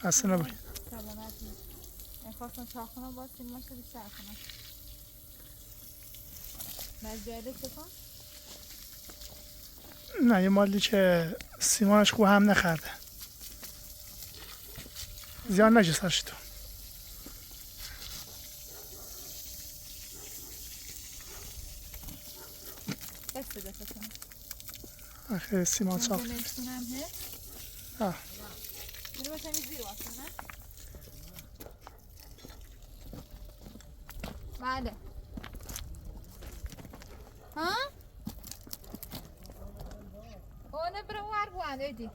اصلا نباید سلامت میخواستم چاخونم باز سیماش رو بیشتر کنم مجاله چکن؟ نه یه مالی که سیمانش خوب هم نخرده زیان نجه سرش تو بس بده فکرم آخه سیمان صاف نمیتونم آه میره باید تمیز زیر واسه نه؟ بله ها؟ اونه برو ور بوانده ایدی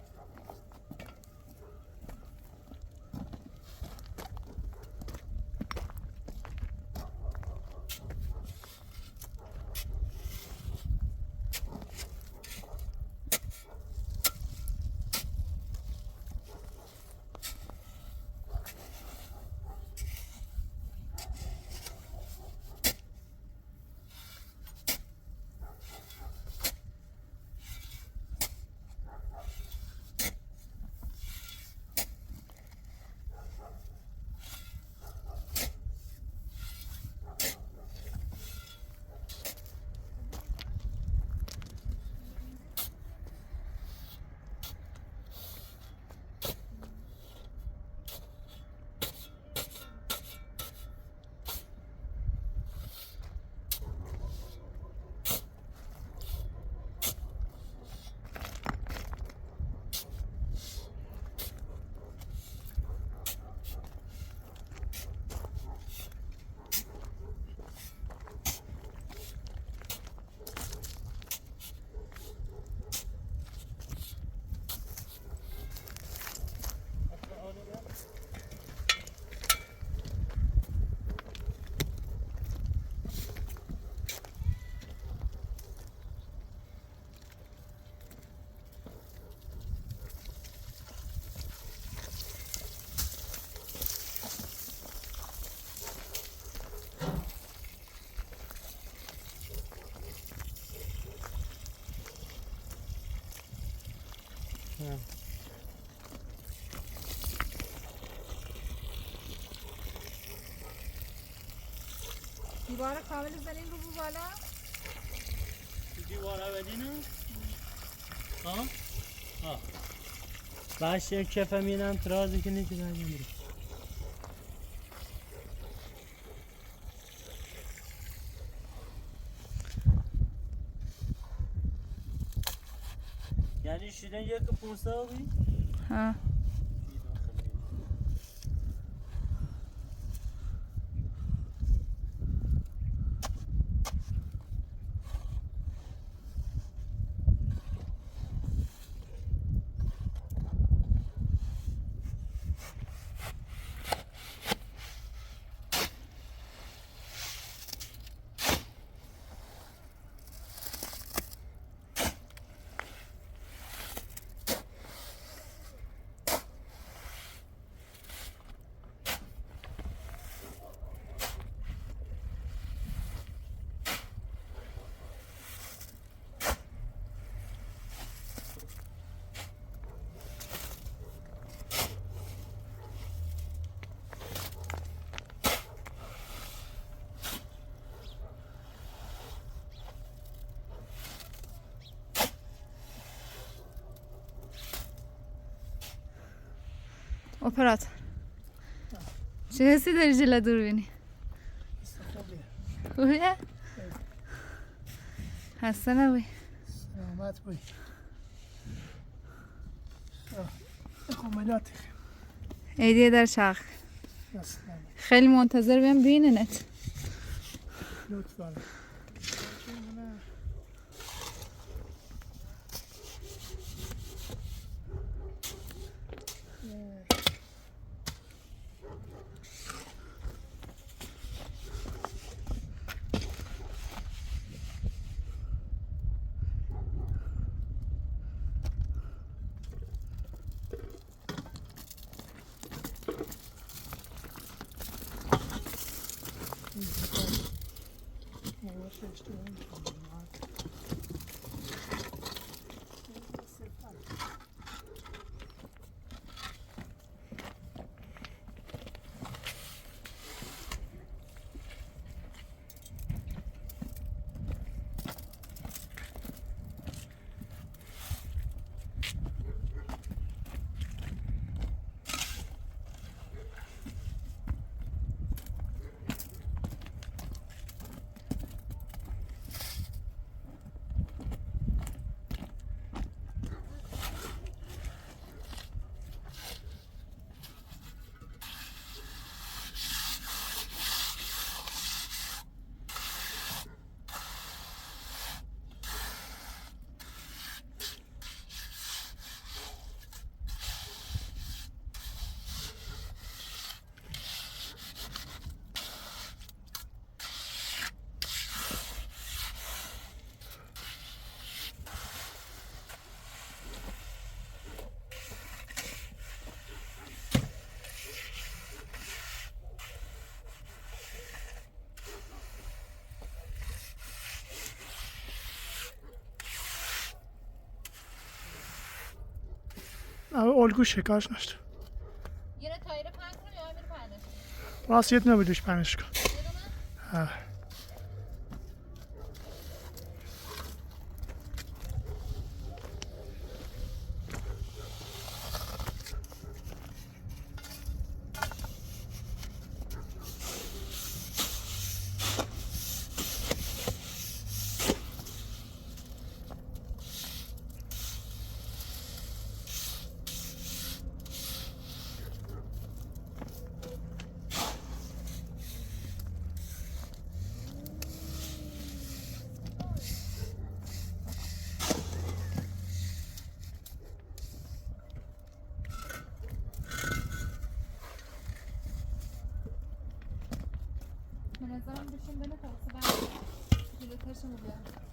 دیوار کامل زنین رو بالا دیوار اولی نه؟ ها؟ ها باش یک کفه مینم ترازی که نیکی باید میره یعنی شیرین یک پونسه بی؟ ها اپراتور چه حسی داری جلو دوربینی؟ خوبیه؟ خسته نبایی سلامت بایی کاملاتی ایدیه در چرخ خیلی منتظر بیم ببیننت لطف دارم الگو شکارش نشد. یه تایر پنگ کنم یا میره پرنش راست یه دونه بدوش پنش کن. ها. به نظرم بشین بله تاکسی بعد جلوترشون بیارم.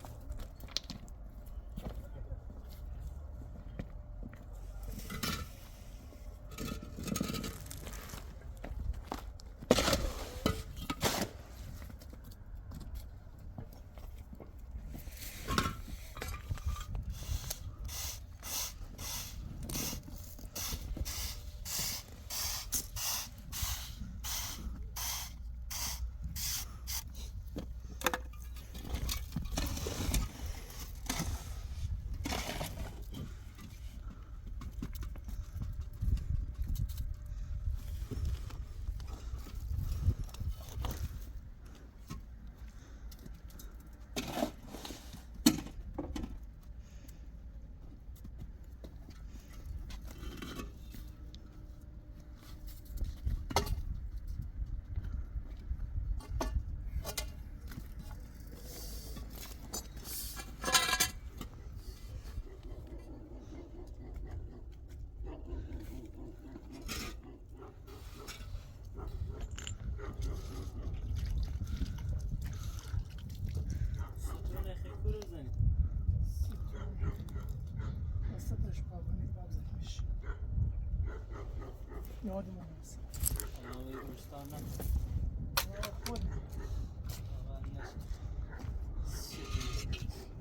یادم هست.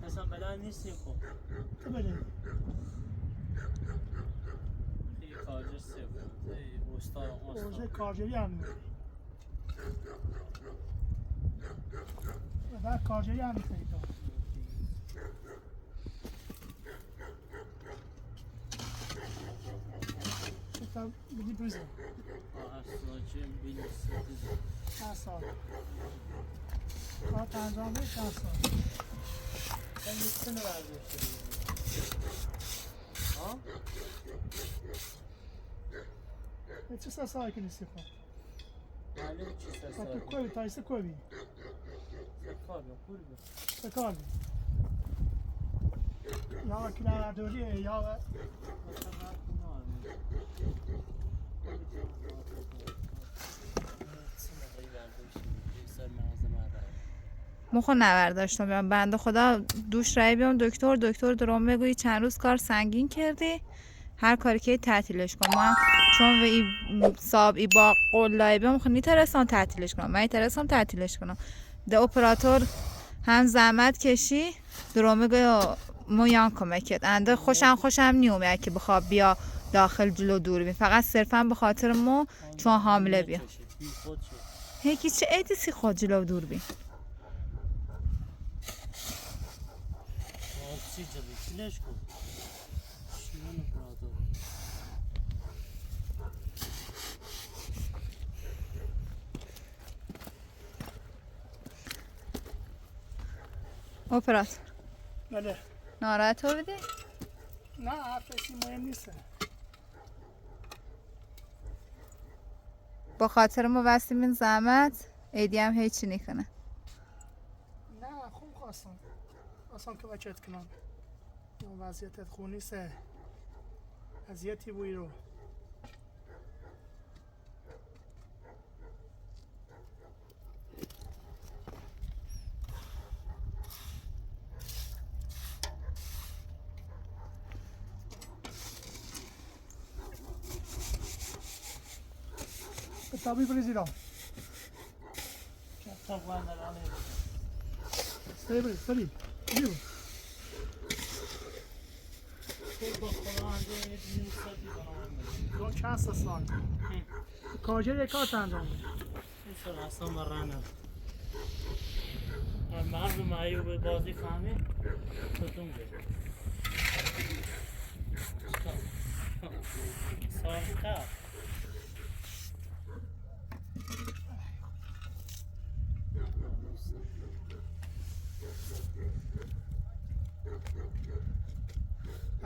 اصلا بلد نیستی خب تو بده. خیلی کارجر سیب اوزه کارجری هم میگه. بعد کارجری هم میگه. شکل بدی بریزه. اصلاجه بیلی سیدیزه. چند سال. کار انجام بده چند سال. sen gitsene vazgeçtim. Ha? چه سال که نیستی خب؟ معلوم چی سه تو کوی تایسته کوی بی؟ سکار یا پول بی؟ سکار بی؟ یا که در دوریه یا مخو نورداشتم بیام بنده خدا دوش رای بیام دکتر درام بگویی چند روز کار سنگین کردی هر کاری که تعطیلش کن من چون و ای صاب ای با قلای بیام خو نیترسان تعطیلش کنم من ترسم تعطیلش کنم ده اپراتور هم زحمت کشی درومه گو مویان کمکت انده خوشم نیومه که بخواب بیا داخل جلو دوربین فقط صرفا به خاطر مو چون حامله بیا هیکی چه ایدی سی خود جلو دوربین اپراتور بله ناراحت تو بدی؟ نه حرفشی مهم نیست. با خاطر ما بستیم این زحمت ایدی هم هیچی نکنه نه خوب خواستم که بچت کنم یا وضعیتت خوب نیست اذیتی بوی رو Tabii Brezilya. Çok varlar alayım. Salim. Gidiyor. چند سال کاجر یک کارت انجام میده این سال اصلا برنم مردم ایوب بازی فهمی کدوم گفت سال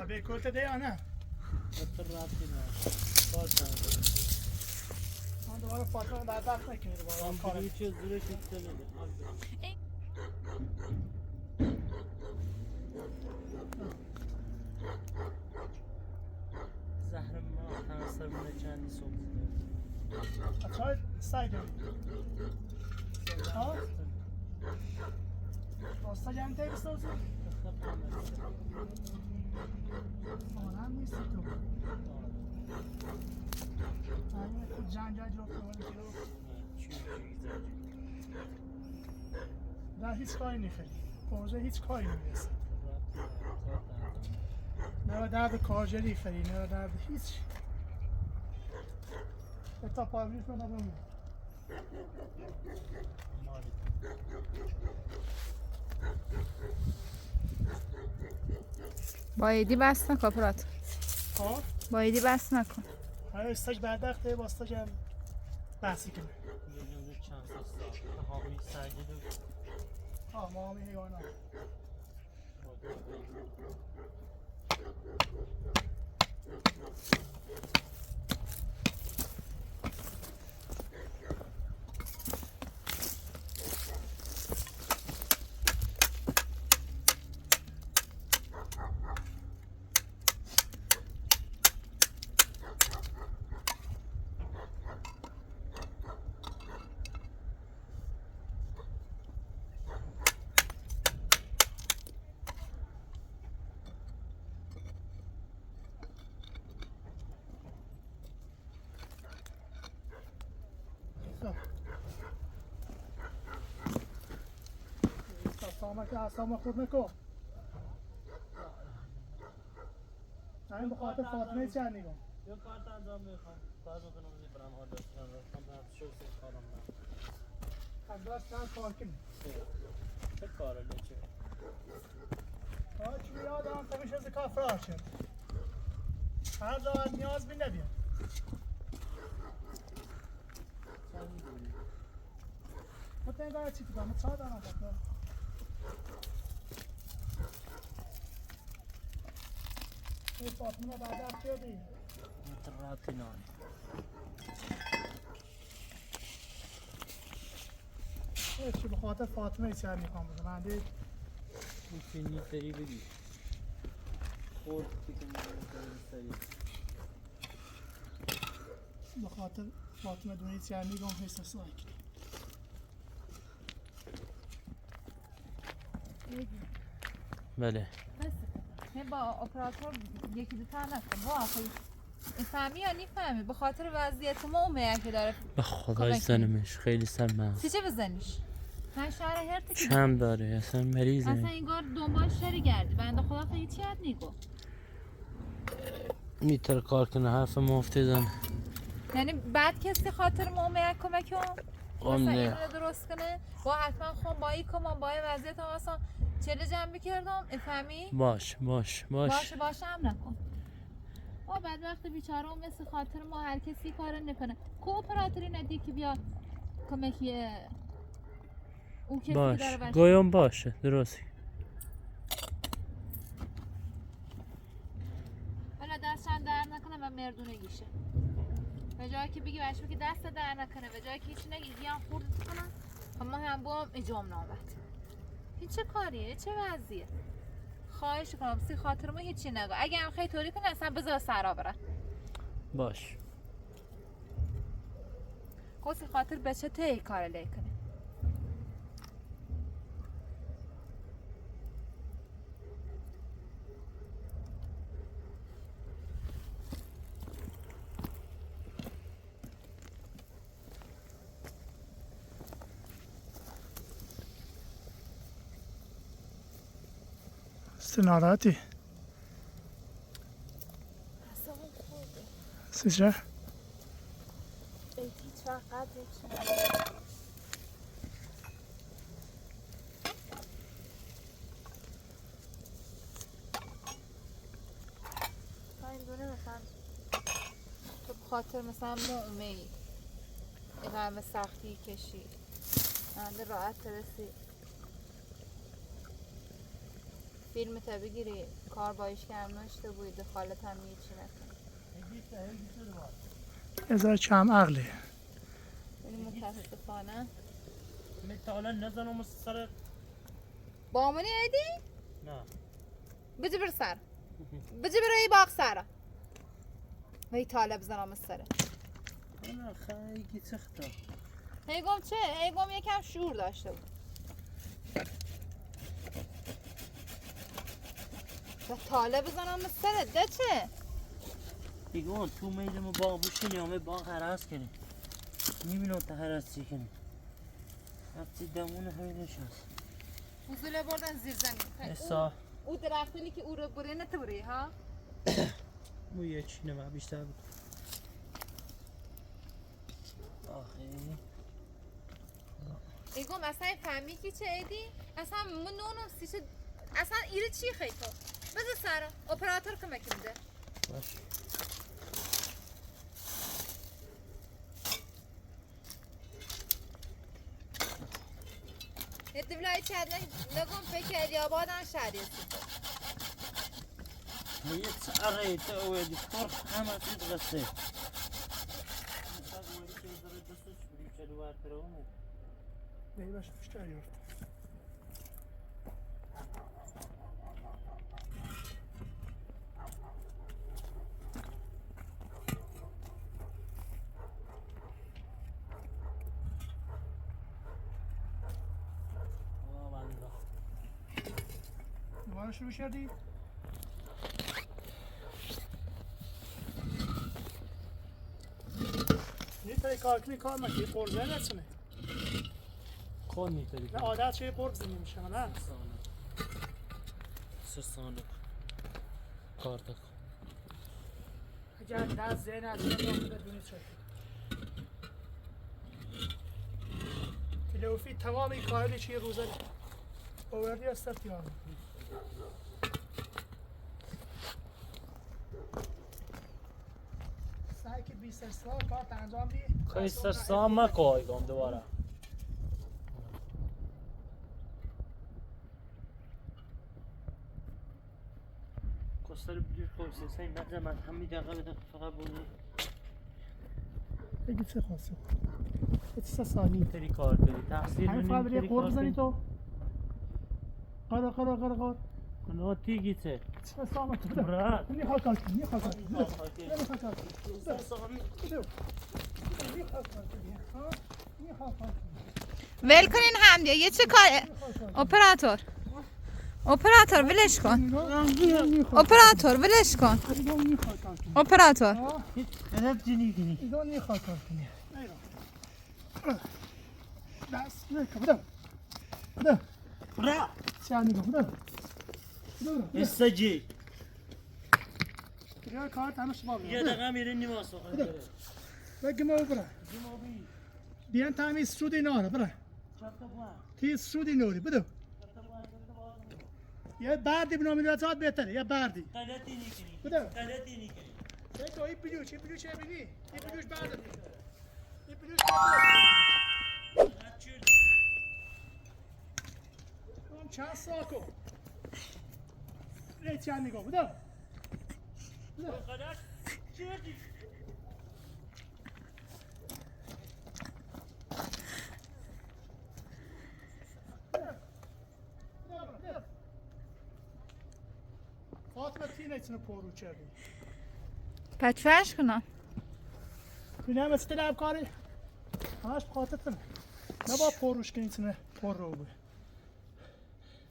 ابی کوت ده یا نه؟ رفتی نه من دوباره فاطمه بعد وقت نکنید دوباره کارم یه چیز زورش افتاده زهر ما تنصر من چندی صبح اچای سای داری ها؟ راستا جمع تایی بستوزی؟ آنم نیستی تو همین خود جنجا جفت نمانی کلو در هیچ کاری نخیلی پروژه هیچ کاری نمیرسه نه درد کارجری خیلی نه درد هیچ تا پاوریش رو نبامید با ایدی بست نکن اپراتور ها؟ با ایدی بست نکن های استاج بعد وقته با استاج هم بحثی کنه ها ما همی حیوانا سامه که اصلا خود نکن همین بخاطر فاطمه چه نگم یه کارت انجام میخوام باز بکنم برم آدرس رفتم برم شو سه کارم برم از دست چند کار کنی چه کاره چه چی یاد هم تمیش از کار فرار شد هر جا نیاز بی نبیم متنگاه چی کنم چه دارم بکنم ای فاطمه بعد وقت شدی متراتی نانی چی به خاطر فاطمه چه میخوام بگم من دید میتونی سری بدی خود بکنی سری به خاطر فاطمه دونی چه میگم حس سایک بله با اپراتور یکی دو تا نکن با آخری فهمی یا نیفهمی به خاطر وضعیت ما اومه که داره به خدای زنمش خیلی سرمه سی چه بزنیش؟ من شهر هرت که کم داره اصلا مریضه. اصلا اینگار دنبال شری گردی بنده خدا خیلی چی یاد نیگو میتر کار کنه حرف مفتی زن. یعنی بعد کسی خاطر ما میاد کمک مثلا نه اینو درست کنه با حتما خون با این کمان با این وضعیت هم اصلا چله جمع میکردم افهمی؟ باش هم نکن با بعد وقت بیچاره هم مثل خاطر ما هر کسی کار نکنه کوپراتوری ندی که بیا کمکی اون کسی باش داره باشه گویم باشه درستی. حالا دستم در نکنه و مردونگیشه به جایی که بگی بچه که دست در نکنه به جایی که هیچی نگی هم خورد کنم اما هم با هم اجام نامد این چه کاریه چه وضعیه خواهش کنم سی خاطر ما هیچی نگو اگه هم خیلی طوری کنه اصلا بذار سرا برن باش سی خاطر بچه تی کار لیکنه ناراحتی؟ چه؟ هیچ وقت قدرش این دونه مثلا تو خاطر مثلا معمه ای این همه سختی کشید منده راحت رسید فیلم تا بگیری کار بایش که هم نشته بود دخالت هم هیچی نکنه یه ذره کم عقلی ولی متاسفانه متعالا نزنم سر با منی ایدی؟ نه بجی بر سر بجی بر ای باق سر وی طالب زنم سره نه خیلی سخته هیگم چه؟ هیگم یکم شعور داشته بود و طالب زنم سره ده چه؟ دیگه تو میدم باغ بوشکنی همه باغ حراس کنی میبینم تا حراس چی کنی هفتی دمونه همه نشست حضوله بردن زیر زمین اصلا او درختونی که او رو بره نتوری ها؟ مو یه چی نمه بیشتر بود آخی ایگم اصلا فهمی که چه ایدی؟ اصلا من نونم سیشه اصلا ایره چی خیلی تو؟ بذار سارا اپراتور کمک میده باش یه بلای چند نگم فکر الیابادن شهریه هي تسعري تأوي دكتور حما تتغسل نه باشه بیشتر یافت دوباره شروع کردی؟ نیتایی کار کنی کار مکی قرضه نتونه خود میتونی نه عادت چه قرض نمیشه نه سرسانه کار تکن اگر دست ذهن از این رو بدونی چه تلوفی تمام این کاری چیه روزه آوردی از سفتی ها سعی که 20 سال کار انجام دی خیلی سرسان مکوی گم دوباره کستر بجور خوشی سعی مدرم من همی دقیقه بده فقط بودی بگی چه خواسته چه 3 ثانی تری کار کنی تحصیل همین فقط بری قرض بزنی تو قرار کنه تیگی چه چه سامت تو برات نمیخواد کار کنی نمیخواد کار کنی نمیخواد کار کنی ول کنین هم دیگه یه چه کار اپراتور ولش کن اپراتور ولش کن اپراتور ادب جنی کنی ایدون نمیخواد کار کنی دست نکن بدم بده برا چند نگاه بده بده استجی بده کار تماش با یه دقیقه میرین نماز بخونید بگم ما برا بیان تامی سودی ناره برا تی سودی نوری بده یه بردی بنامی رزاد بهتره یه بردی غلطی نکنی بده غلطی نکنی ای تو این بلوش بینی این بلوش برده این بلوش اون چند ساکو ای چند نگاه بده غلط چردی فاطمه تینه چنو پورو چردی پچفرش کنم بینه همه ستی لب کاری همش بخاطرتونه نبا پوروش کنی چنه پر رو بگه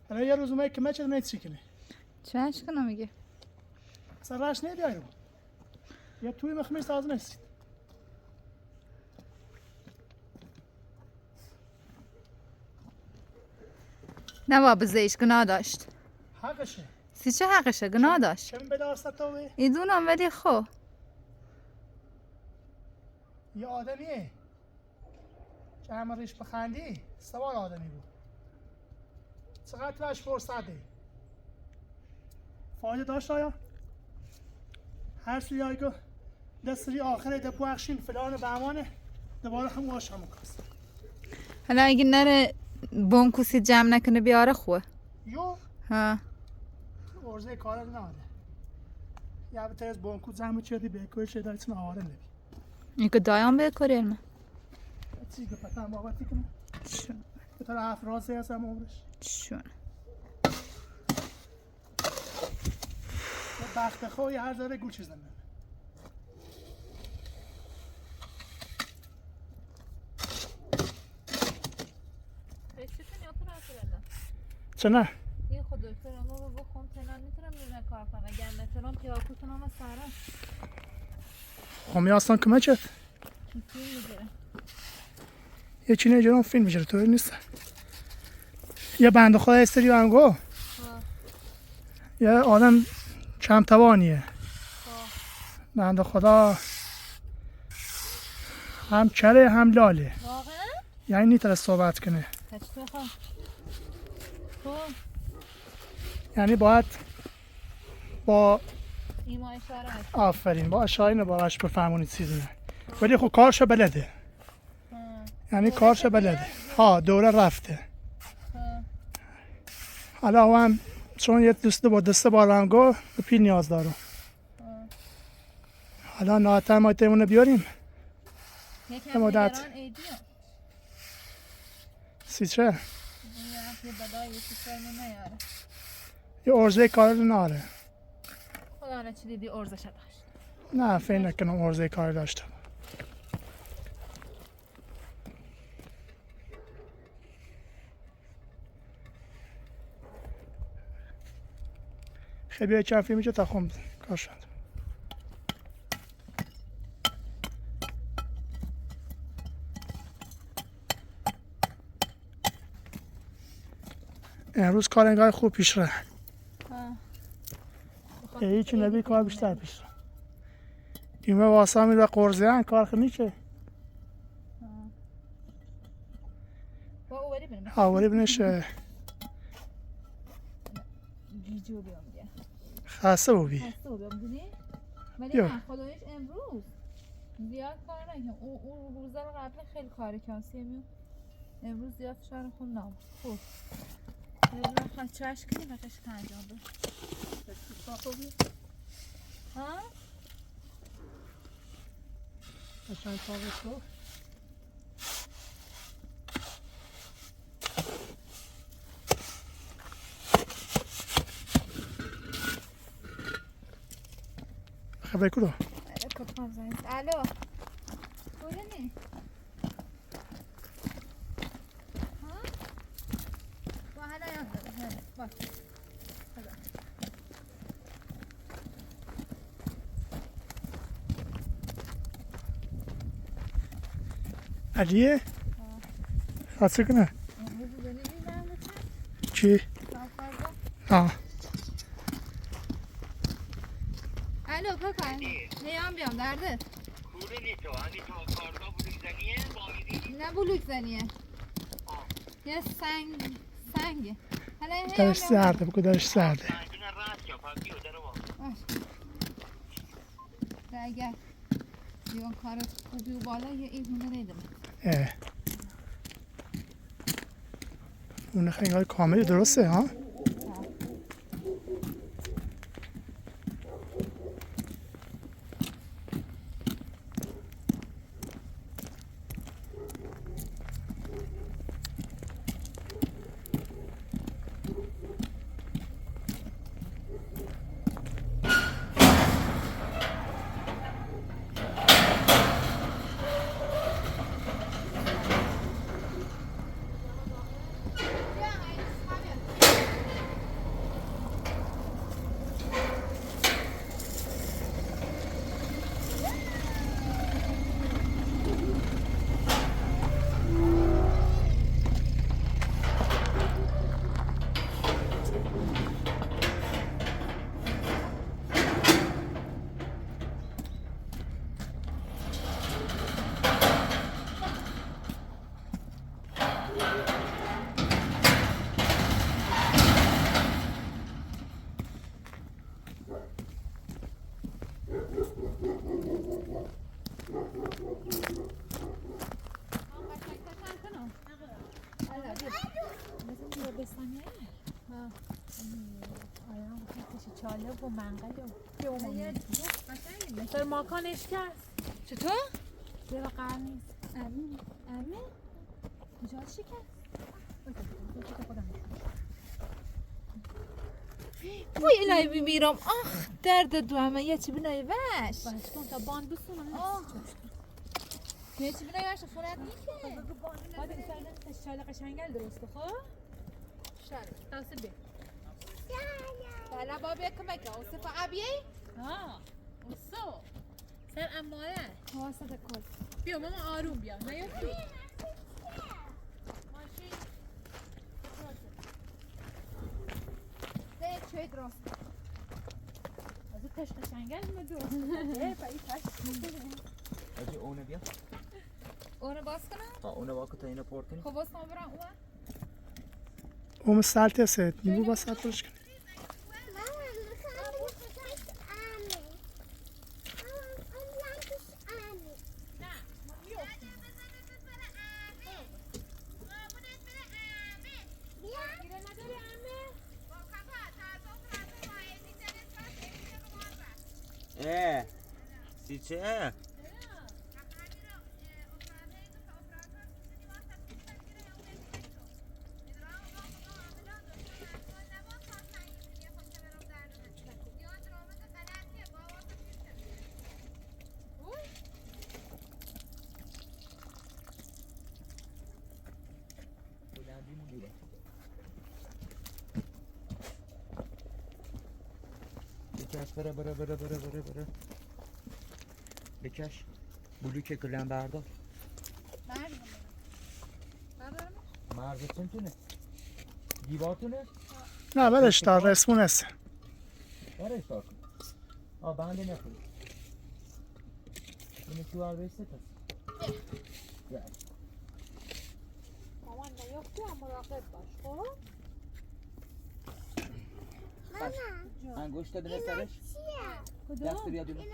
حالا یه روز اومه که مچه نید چی کنی چش کنم میگه اصلا رش نیدی رو یه توی مخمیر ساز نیستید نه بابا زیش گناه داشت حقشه سی چه حقشه گناه داشت چه بده آستاتوه ایدونم ولی خو یه آدمیه که همه ریش بخندی سوال آدمی بود چقدر توش فرصته فایده داشت آیا؟ هر سوی آیگو دستری آخره ده بخشین فلان بهمانه دوباره هم واش همون کست حالا اگه نره بونکوسی جمع نکنه بیاره خوه یو ها ارزه کار ناده یا به از بانکو زحمه چیدی به کوی چه داری تن آواره نبی این که دایان به کاری علمه چی که پتن بابتی کنه چون به طرف رازه هست هم عمرش چون یه بخت خوی هر ذره گوچ زنه چه نه؟ یه خود دکتر اما بخون تنان میتونم بیرون کار کنم اگر نتونم پیاکوتون هم سرم خمی اصلا کمه چد؟ فیلم میگیره یه چینه جرام فیلم میگیره طوری نیست یه بنده خدا استری هم گو یه آدم کم توانیه بنده خدا هم کره هم لاله واقعا؟ یعنی نیتره صحبت کنه پچه خواهم خب یعنی باید با ایما اشاره هست آفرین با اشاره نباش بفهمونید چیزی نه ولی خب کارشو بلده یعنی کارشو بلده ها دوره رفته حالا هم چون یه دوست با دسته بارنگو به پیل نیاز دارم حالا نهایتا ما تیمونه بیاریم یکم مدت. نگران ایدیو سی چه؟ یه بدای یه چیزایی نیاره یه ارزه کار ناره خدا نه چی دیدی ارزش داشت نه فکر نکنم ارزه کار داشته خیلی بیایی چند فیلمی که تا خون کار شد امروز کار انگار خوب پیش ره هیچی نبی کار بیشتر پیش ره ایمه واسه میده قرضه هن کار خیلی که با اووری بینیم آوری بنشه گیجو بیام بیا خسته بودی هسته رو بیام دیدی؟ ولی بیا. نه خدایش امروز زیاد کار نکنم اون روزه رو قبل خیلی کاری کاسیه میون امروز زیاد فشار خون نام خوب ببینم خواهد چشم کنی و قشق انجام بده ها؟ قشنگ کارش رو خبر کدو کتفم زنید الو کدومی؟ ها؟ با هلا یاد داره باش خدا علیه خاصه کنه امروز ببینیم چی؟ آه الو کاکا نیام بیام درده کوره نیتو همی تا کارگاه بلوک زنیه با میدی نه بلوک زنیه یه سنگه حالا هی درش سرده بگو درش سرده سنگین رد کن پس بیو در با اگر دیوان کار خوبی و بالا یه این هونه نیدم اه. اون خیلی کامل درسته ها؟ چاله و منقل و سر ماکانش کرد چطور؟ زیر قرار نیست امین کجا شکست؟ وای الهی بمیرم آخ درد دو همه یه چی بینایی وش باش کن تا باند بسونم یه چی بینایی وش خونت نیکه باید این سر چاله قشنگل درسته خب؟ شاله تاسه بی بله بابا کمک اوصف عبیه؟ ها اوسو سر اماره حواست کن بیا ماما آروم بیا نیفتی ماشین ده چوی درست از تش قشنگل ما درسته با این تش اجي اونه بیا اونو باز کنم؟ ها اونه واکو تا اینو پر کنی خب باز کنم برم اون اون سالت ست نیمو با سالت برش کنی سی چه؟ بکش بره بکش بلوک کلم بردار مرزتون تونه دیوارتونه نه بدش دار رسمون هست برای اشتار کن بنده نکنی اینه تو هر بیسته پس مامان نیفتی هم مراقب باش خب؟ انگوشت بده سرش دست بیا دونه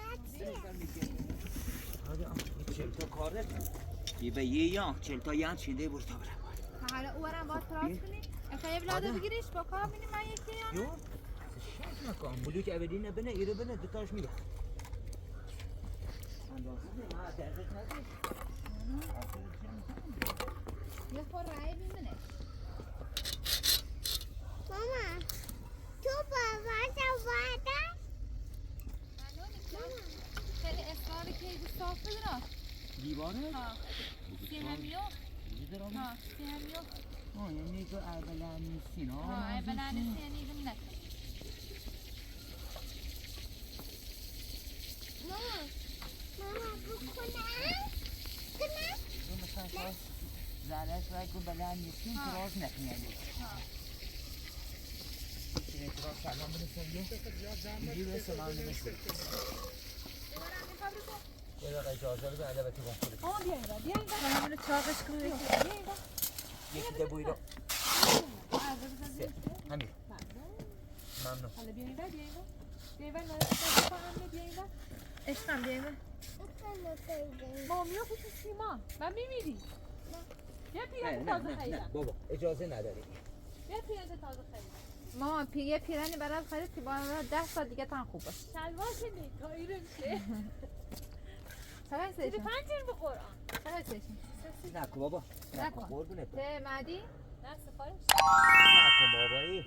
چل تا کاره یه به یه یا چل تا یه چیده برو تا برم حالا اورم باز تراس کنی اخیه بلاده بگیریش با کار بینی من یکی یو شک نکن بلوک ابدی نبینه ایره بینه دوتاش میگه اندازه نه ما دقیق ندید یه خور رای بیمونه ماما تو بابا وادن خیلی اصرار که ایدو صاف بدرم دیواره؟ ها سیهمیو ها سیهمیو یعنی تو اولا نیستی نه؟ ها اولا نیستی یعنی ایدو نکن ماما بکنم تو مثلا زرش رای کن بلند نیستی تو راز نکنی احترام سلام برسون یه برسه من نمیشه یه دقیقه اجازه بده البته با خودت آه بیا اینجا بیا اینجا همون چاقش کنه بیا اینجا یکی ده بوی رو همین ممنون حالا بیا اینجا بیا اینجا بیا اینجا نه بیا اینجا عشقم بیا اینور. مامیا پوش سیما من میمیری بیا پیرن تازه خریدم بابا اجازه نداری بیا پیرن تازه خریدم مامان یه پیرنی برات خرید که با 10 سال دیگه تن خوب باشه. شلوار که نگاهی رو میشه چقدر زیر سیشون؟ 5 به قرآن چقدر سیشون؟ نکن بابا نکن. قربونت ته مدی؟ نه سفارش نکن بابایی